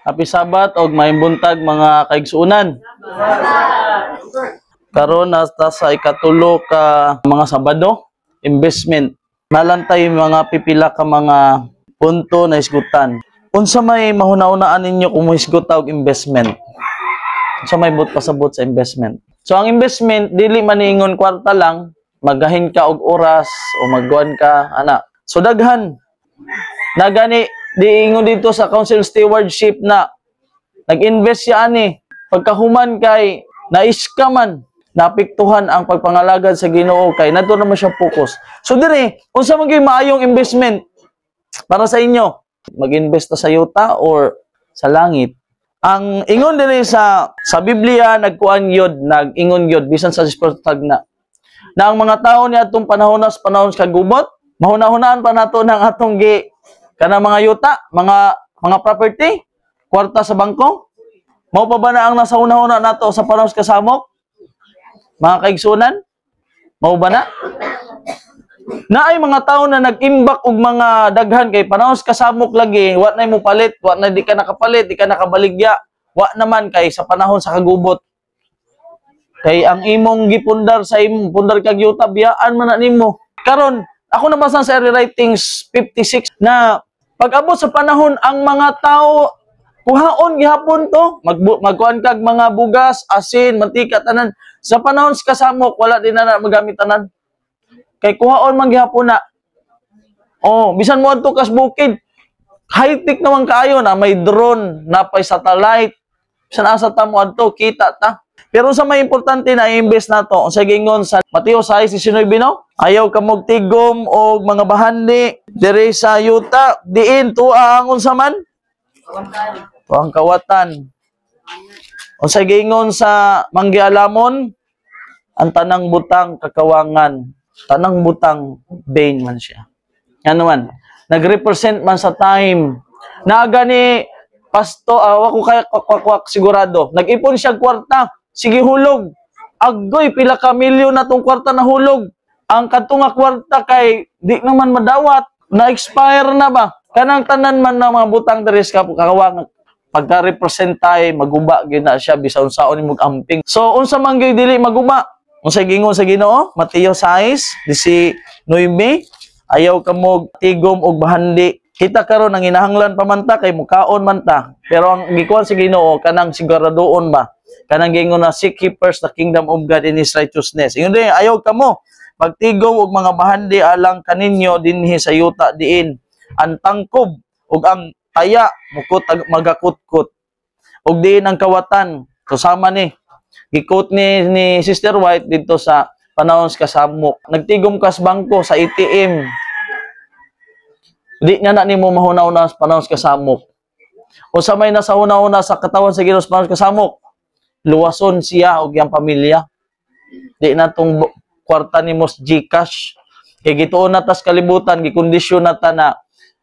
Happy Sabat og may buntag mga kaigsuunan. Karon nasta sa ikatulo ka mga Sabado, investment. Nalantay mga pipila ka mga punto na isgutan. Unsa may mahuna-unaan ninyo kung mohisgot og investment? Unsa may but pasabot sa investment? So ang investment dili man niingon kwarta lang, magahin ka og oras o magguan ka ana. So daghan na gani diingon dito sa council stewardship na nag-invest siya ani pagkahuman kay naiska man napiktuhan ang pagpangalagad sa Ginoo kay nato naman siya focus. So dire unsa man gyud maayong investment para sa inyo? Mag-invest ta sa yuta or sa langit? Ang ingon dire sa Biblia nagkuan yod, nag-ingon yod bisan sa sportag na ang mga tao ni atong panahon sa kagubot mahuna-hunaan pa nato ng atong kanang mga yuta, mga property, kwarta sa bangko. Mao pa ba na ang nasa una-una nato sa panahon sa kasamok? Mga kaigsunan? Mao ba na? Naay mga tao na nag-imbak og mga daghan kay panahon sa kasamok lagi, wa nay mo palit, wa na di ka nakapalit, di ka nakabaligya. Wa naman kay sa panahon sa kagubot. Kay ang imong gipundar sa imong pundar kag yuta biyaan man na nimo. Karon ako nabasa sa Writings 56 na pag-abot sa panahon ang mga tao kuhaon gihapon to magkuan kag mga bugas, asin, mantika tanan sa panahon sa kasamok wala din na magamit tanan. Kay kuhaon man gihapon na. Oh, bisan mo adto kas bukid high-tech naman kaayo na may drone, na pay satellite. Bisan asa ta mo adto kita ta. Pero sa may importante na i-invest nato sa gingon sa Mateo 6:19 no? Ayaw ka mog tigom og mga bahandi diri sa yuta diin tuwa ang unsa man? Tuang kawatan. O sa gingon sa manggialamon ang tanang butang kakawangan, tanang butang vain man siya. Ano man? Nagrepresent man sa time. Naga ni pasto wa ko kay kwakwak sigurado. Nag-ipon siya kwarta. Sige hulog. Agoy pila ka milyon na tong kwarta na hulog. Ang kadto nga kwarta kay di naman madawat, na-expire na ba? Kanang tanan man na mga butang diri sa kakawang pagka-represent tay maguba gyud na siya bisan unsaon imong amping. So unsa man gyud dili maguba? Unsa gingon sa Ginoo? Mateo 6:19 ayaw ka mo tigom og bahandi. Kita karon ang hinahanglan pa man ta kay mukaon man ta. Pero ang gikuan sa Ginoo kanang siguradoon ba? Kanang gingon na seek ye first the kingdom of God and His righteousness. Ingon din ayaw ka mo magtigom og mga bahandi alang kaninyo dinhi sa yuta diin ang tangkob ug ang taya mukot magakutkot ug diin ang kawatan. So sama ni gikot ni Sister White dito sa panahon sa kasamok. Nagtigom kas bangko sa ATM. Di na nimo mahuna-una sa panahon sa kasamok. O sa may nasa una-una sa katawan sa Ginoo sa panahon sa kasamok, luwason siya og iyang pamilya. Di na tong kwarta ni Mos Gcash. Kay gituon na tas kalibutan, gikondisyon na ta na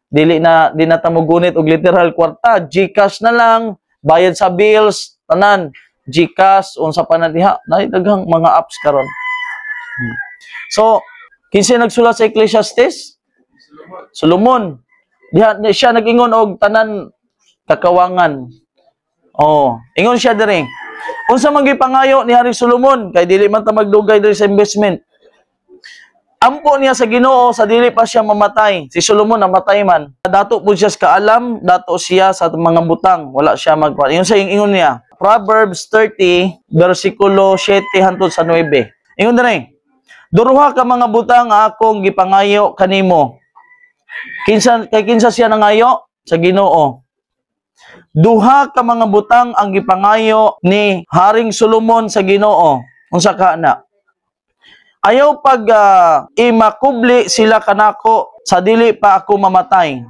di na ta mogunit og literal kwarta, Gcash na lang, bayad sa bills, tanan, Gcash, unsa pa na diha, daghang mga apps karon. So, kinsa nagsulat sa Ecclesiastes? Solomon. Diha siya nag-ingon og tanan kakawangan. Oh, ingon siya diri. Unsa man gipangayo ni Hari Solomon kay dili man ta magdugay diri sa investment. Ampo niya sa Ginoo sa dili pa siya mamatay. Si Solomon namatay man. Dato po siya sa kaalam, dato siya sa mga butang, wala siya magkuan. Ingon sa ingon niya. Proverbs 30 bersikulo 7 hangtod sa 9. Ingon diri. Duruha ka mga butang akong gipangayo kanimo. Kinsa siya nangayo sa Ginoo. Duha ka mga butang ang gipangayo ni Haring Solomon sa Ginoo. Unsa ka na? Ayaw pag imakubli sila kanako sa dili pa ako mamatay.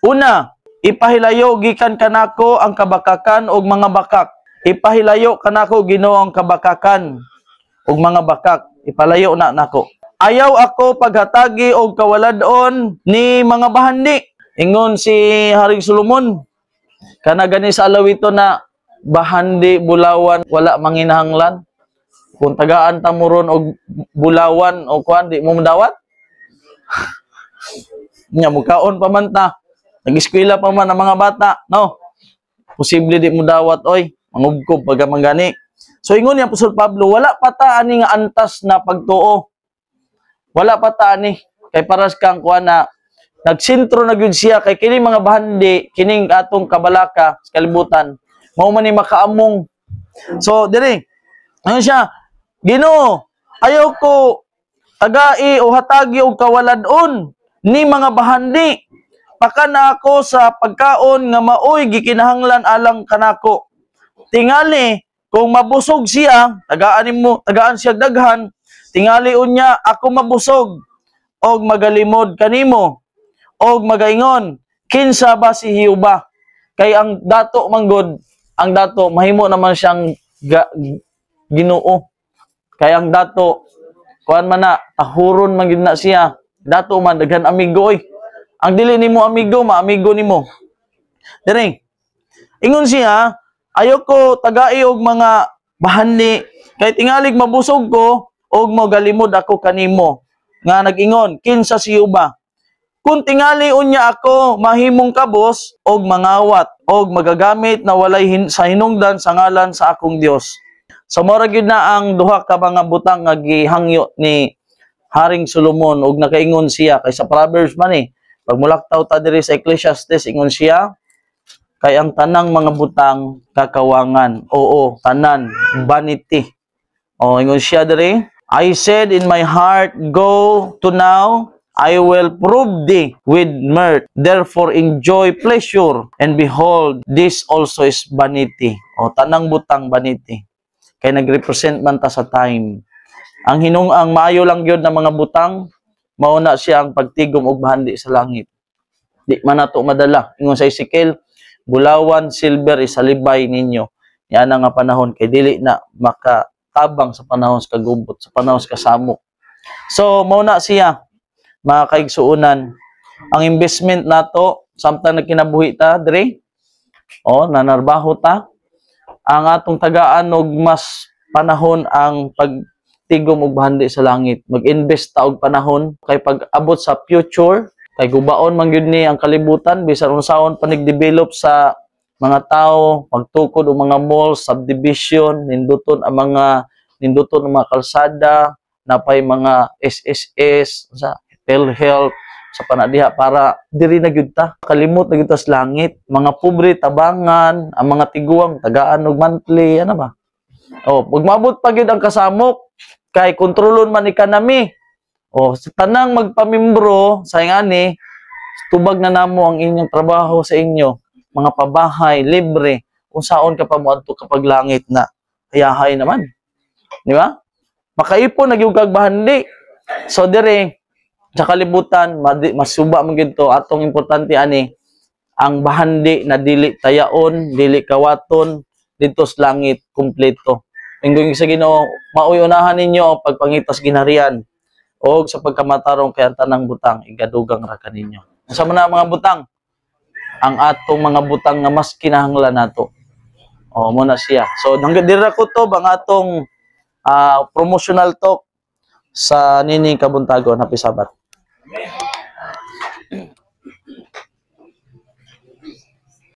Una, ipahilayo gikan kanako ang kabakakan og mga bakak. Ipahilayo kanako Ginoo ang kabakakan og mga bakak. Ipalayo na nako. Ayaw ako paghatagi og kawaladon ni mga bahandi. Ingon si Haring Solomon. Kana gani sa alawito na bahandi bulawan wala manginahanglan. Kung tagaan ta mo ron og bulawan o kuan di mo madawat. Nya mukaon pa man ta. Nag-eskwela pa man ang mga bata, no? posible di mo dawat oy, mangubkob pag manggani. So ingon ni Apostol Pablo, wala pa ta ani nga antas na pagtuo. Wala pa ta ani kay paras kang kuha na nagsentro na gyud siya kay kini mga bahandi kining atong kabalaka sa kalibutan mao man ni makaamong. So dire ano siya, Ginoo, ayaw ko tagai o hatagi og kawaladon ni mga bahandi. Pakana ako sa pagkaon nga maoy gikinahanglan alang kanako. Tingali kung mabusog siya, tagaan siya daghan, tingali unya ako mabusog og magalimod kanimo og magaingon kinsa ba si Hiuba? Kay ang dato manggod, ang dato mahimo naman siyang Ginoo. Kay ang dato kuan man na tahuron man gid na siya. Dato man daghan amigo oy. Ang dili nimo amigo, maamigo nimo. Diri. Ingon siya, ayoko tagai og mga bahandi kay tingalig mabusog ko og magalimod ako kanimo. Nga nag-ingon, kinsa si Hiuba? Kung tingali unya ako mahimong kabos og mangawat og magagamit na walay sa hinungdan sa ngalan sa akong Dios. So mora gyud na ang duha ka mga butang nga gihangyo ni Haring Solomon og nakaingon siya kay sa Proverbs man pag mulaktaw ta diri sa Ecclesiastes ingon siya kay ang tanang mga butang kakawangan. Oo, tanan vanity. O ingon siya diri, I said in my heart, go to now, I will prove thee with mirth. Therefore enjoy pleasure, and behold, this also is vanity. O tanang butang vanity. Kay nagrepresent man ta sa time. Ang ang maayo lang gyud ng mga butang, mauna siya ang pagtigom og bahandi sa langit. Di man nato madala. Ingon sa Ezekiel, bulawan, silver isalibay ninyo. Yan nga panahon kay dili na makatabang sa panahon sa kagubot, sa panahon sa kasamo. So mauna siya mga kaigsuunan. Ang investment nato samtang nagkinabuhi ta dire, nanarbaho ta, ang atong tagaan og mas panahon ang pagtigom og bahandi sa langit. Mag-invest ta og panahon kay pag-abot sa future, kay gubaon man gyud ni ang kalibutan bisan unsaon pa nag-develop sa mga tao, pagtukod og mga malls, subdivision, ninduton ang mga kalsada, napay mga SSS, sa telehealth, sa panadiha para diri na gyud ta. Kalimot na gyud ta sa langit. Mga pobre tabangan, ang mga tiguang tagaan og monthly, ano ba? Pag maabot pa gyud ang kasamok, kay kontrolon man economy. Sa tanang magpamimbro, sa ingani, tubag na namo ang inyong trabaho sa inyo, mga pabahay, libre, kung saon ka pa moadto kapag langit na, hayahay naman. Di ba? Makaipon, nagyugag bahandi. So, dire, sa kalibutan, masuba man gito atong importante ani, ang bahandi na dili tayaon, dili kawaton, dito sa langit, kumpleto. Inggoy sa Ginoo, mauunahan ninyo pagpangitas ginharian o sa pagkamatarong kay tanang butang igadugang ra kaninyo. Sa mga butang, ang atong mga butang nga mas kinahanglan nato. Muna siya. So dira ko to bang atong promotional talk sa nini kabuntagon. Happy Sabat.